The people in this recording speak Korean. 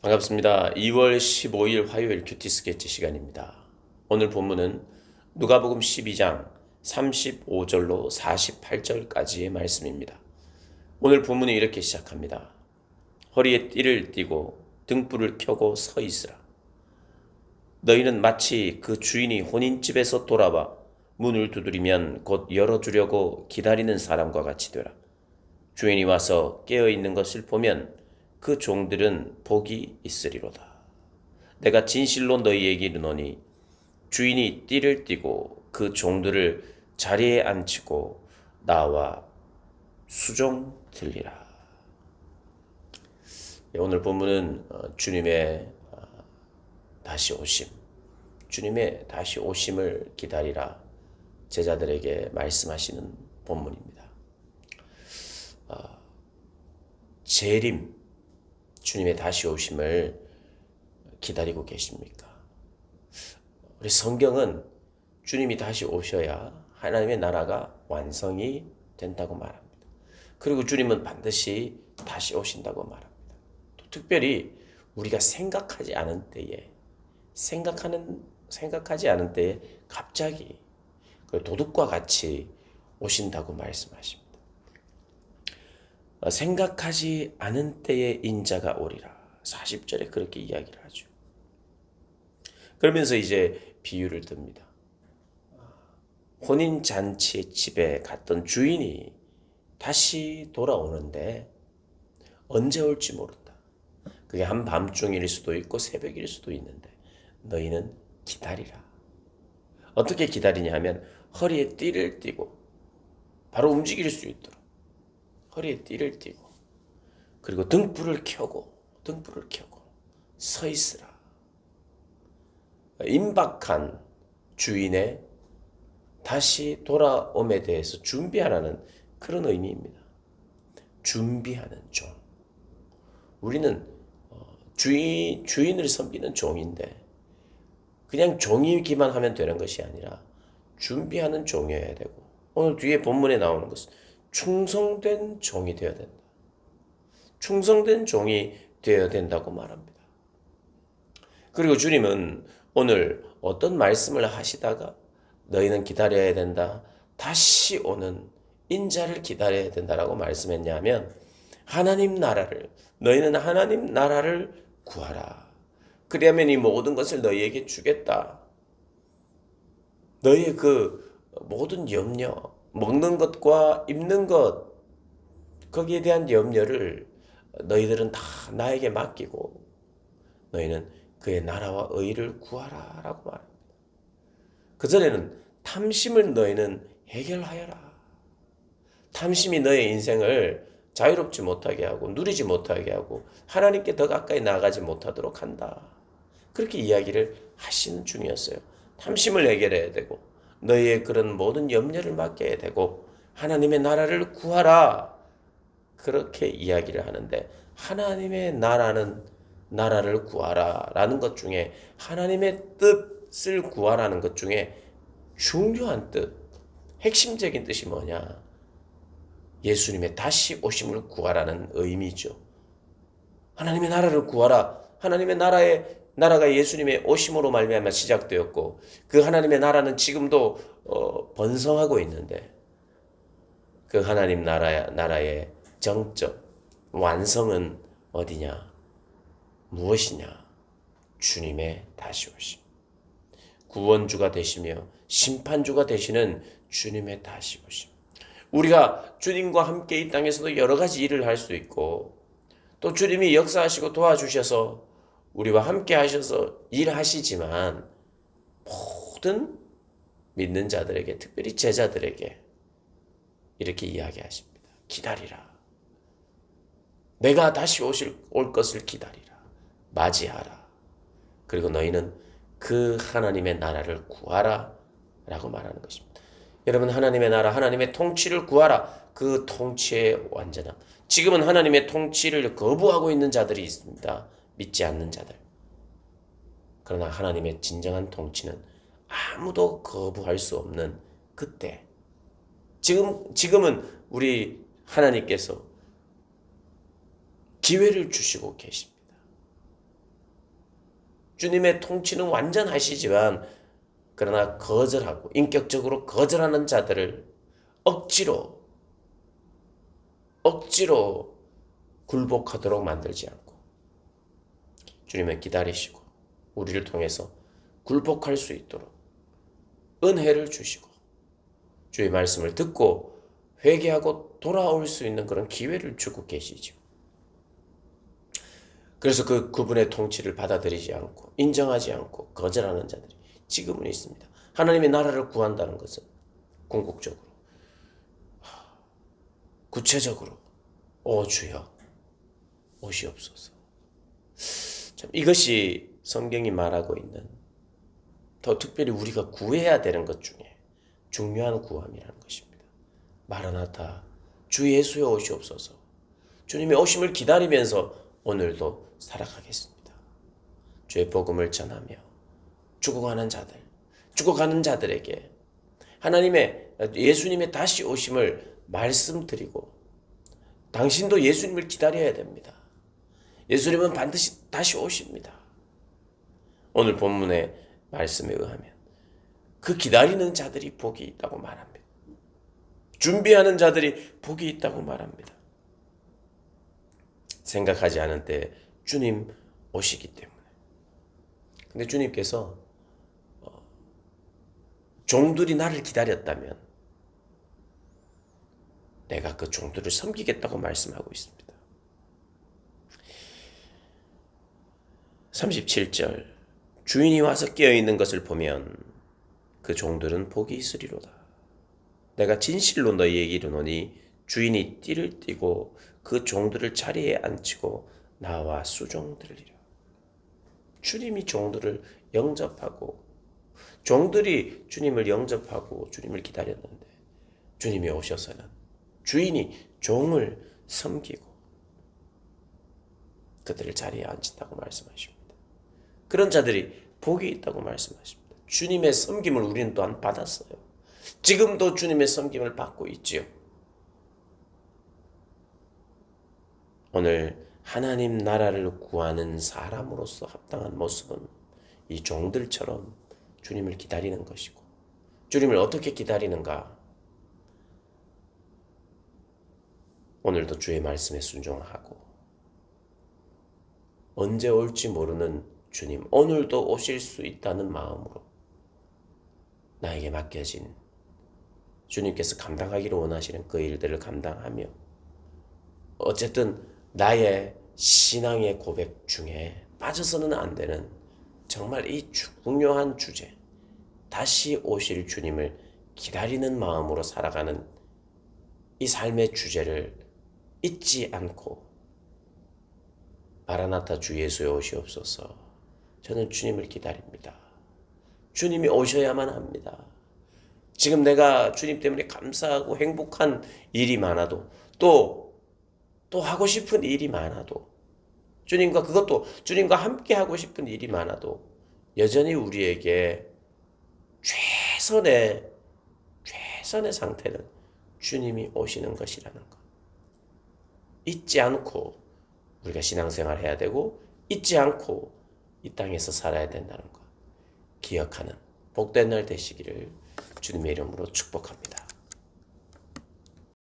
반갑습니다. 2월 15일 화요일 큐티 스케치 시간입니다. 오늘 본문은 누가복음 12장 35절로 48절까지의 말씀입니다. 오늘 본문이 이렇게 시작합니다. 허리에 띠를 띠고 등불을 켜고 서 있으라. 너희는 마치 그 주인이 혼인집에서 돌아와 문을 두드리면 곧 열어주려고 기다리는 사람과 같이 되라. 주인이 와서 깨어있는 것을 보면 그 종들은 복이 있으리로다. 내가 진실로 너희에게 이르노니 주인이 띠를 띠고 그 종들을 자리에 앉히고 나와 수종 들리라. 오늘 본문은 주님의 다시 오심, 주님의 다시 오심을 기다리라 제자들에게 말씀하시는 본문입니다. 재림, 주님의 다시 오심을 기다리고 계십니까? 우리 성경은 주님이 다시 오셔야 하나님의 나라가 완성이 된다고 말합니다. 그리고 주님은 반드시 다시 오신다고 말합니다. 또 특별히 우리가 생각하지 않은 때에 생각하지 않은 때에 갑자기 도둑과 같이 오신다고 말씀하십니다. 생각하지 않은 때에 인자가 오리라. 40절에 그렇게 이야기를 하죠. 그러면서 이제 비유를 듭니다. 혼인잔치 집에 갔던 주인이 다시 돌아오는데 언제 올지 모른다. 그게 한밤중일 수도 있고 새벽일 수도 있는데 너희는 기다리라. 어떻게 기다리냐 하면 허리에 띠를 띠고 바로 움직일 수 있도록 허리에 띠를 띠고 그리고 등불을 켜고 서 있으라. 임박한 주인의 다시 돌아옴에 대해서 준비하라는 그런 의미입니다. 준비하는 종. 우리는 주인을 섬기는 종인데 그냥 종이기만 하면 되는 것이 아니라 준비하는 종이어야 되고 오늘 뒤에 본문에 나오는 것은 충성된 종이 되어야 된다. 충성된 종이 되어야 된다고 말합니다. 그리고 주님은 오늘 어떤 말씀을 하시다가 너희는 기다려야 된다. 다시 오는 인자를 기다려야 된다라고 말씀했냐면 너희는 하나님 나라를 구하라. 그리하면 이 모든 것을 너희에게 주겠다. 너희의 그 모든 염려, 먹는 것과 입는 것, 거기에 대한 염려를 너희들은 다 나에게 맡기고 너희는 그의 나라와 의를 구하라 라고 말합니다. 그전에는 탐심을 너희는 해결하여라. 탐심이 너의 인생을 자유롭지 못하게 하고 누리지 못하게 하고 하나님께 더 가까이 나아가지 못하도록 한다. 그렇게 이야기를 하시는 중이었어요. 탐심을 해결해야 되고 너희의 그런 모든 염려를 맡겨야 되고 하나님의 나라를 구하라. 그렇게 이야기를 하는데 하나님의 나라를 구하라 라는 것 중에 하나님의 뜻을 구하라는 것 중에 중요한 뜻, 핵심적인 뜻이 뭐냐? 예수님의 다시 오심을 구하라는 의미죠. 하나님의 나라를 구하라. 하나님의 나라가 예수님의 오심으로 말미암아 시작되었고 그 하나님의 나라는 지금도 번성하고 있는데 그 하나님 나라의 정점, 완성은 어디냐? 무엇이냐? 주님의 다시 오심. 구원주가 되시며 심판주가 되시는 주님의 다시 오심. 우리가 주님과 함께 이 땅에서도 여러 가지 일을 할 수 있고 또 주님이 역사하시고 도와주셔서 우리와 함께 하셔서 일하시지만 모든 믿는 자들에게 특별히 제자들에게 이렇게 이야기하십니다. 기다리라. 내가 다시 올 것을 기다리라. 맞이하라. 그리고 너희는 그 하나님의 나라를 구하라 라고 말하는 것입니다. 여러분 하나님의 나라, 하나님의 통치를 구하라. 그 통치의 완전함. 지금은 하나님의 통치를 거부하고 있는 자들이 있습니다. 믿지 않는 자들. 그러나 하나님의 진정한 통치는 아무도 거부할 수 없는 그때. 지금은 우리 하나님께서 기회를 주시고 계십니다. 주님의 통치는 완전하시지만 그러나 거절하고 인격적으로 거절하는 자들을 억지로 굴복하도록 만들지 않고 주님은 기다리시고 우리를 통해서 굴복할 수 있도록 은혜를 주시고 주의 말씀을 듣고 회개하고 돌아올 수 있는 그런 기회를 주고 계시죠. 그래서 그분의 통치를 받아들이지 않고 인정하지 않고 거절하는 자들이 지금은 있습니다. 하나님의 나라를 구한다는 것은 궁극적으로 구체적으로 오 주여 오시옵소서. 참 이것이 성경이 말하고 있는 더 특별히 우리가 구해야 되는 것 중에 중요한 구함이라는 것입니다. 마라나타 주 예수여 오시옵소서. 주님의 오심을 기다리면서 오늘도 살아가겠습니다. 주의 복음을 전하며 죽어가는 자들에게 하나님의 예수님의 다시 오심을 말씀드리고 당신도 예수님을 기다려야 됩니다. 예수님은 반드시 다시 오십니다. 오늘 본문의 말씀에 의하면 그 기다리는 자들이 복이 있다고 말합니다. 준비하는 자들이 복이 있다고 말합니다. 생각하지 않은 때 주님 오시기 때문에. 근데 주님께서 종들이 나를 기다렸다면 내가 그 종들을 섬기겠다고 말씀하고 있습니다. 37절 주인이 와서 깨어있는 것을 보면 그 종들은 복이 있으리로다. 내가 진실로 너희에게 이르노니 주인이 띠를 띠고 그 종들을 자리에 앉히고 나와 수종들리라. 주님이 종들을 영접하고 종들이 주님을 영접하고 주님을 기다렸는데 주님이 오셔서는 주인이 종을 섬기고 그들을 자리에 앉힌다고 말씀하십니다. 그런 자들이 복이 있다고 말씀하십니다. 주님의 섬김을 우리는 또한 받았어요. 지금도 주님의 섬김을 받고 있지요. 오늘 하나님 나라를 구하는 사람으로서 합당한 모습은 이 종들처럼 주님을 기다리는 것이고 주님을 어떻게 기다리는가? 오늘도 주의 말씀에 순종하고 언제 올지 모르는 주님, 오늘도 오실 수 있다는 마음으로 나에게 맡겨진 주님께서 감당하기를 원하시는 그 일들을 감당하며 어쨌든 나의 신앙의 고백 중에 빠져서는 안 되는 정말 이 중요한 주제, 다시 오실 주님을 기다리는 마음으로 살아가는 이 삶의 주제를 잊지 않고 마라나타 주 예수여 오시옵소서. 저는 주님을 기다립니다. 주님이 오셔야만 합니다. 지금 내가 주님 때문에 감사하고 행복한 일이 많아도 또 하고 싶은 일이 많아도 주님과 함께 하고 싶은 일이 많아도 여전히 우리에게 최선의 상태는 주님이 오시는 것이라는 것. 잊지 않고 우리가 신앙생활 해야 되고 잊지 않고 이 땅에서 살아야 된다는 것 기억하는 복된 날 되시기를 주님의 이름으로 축복합니다.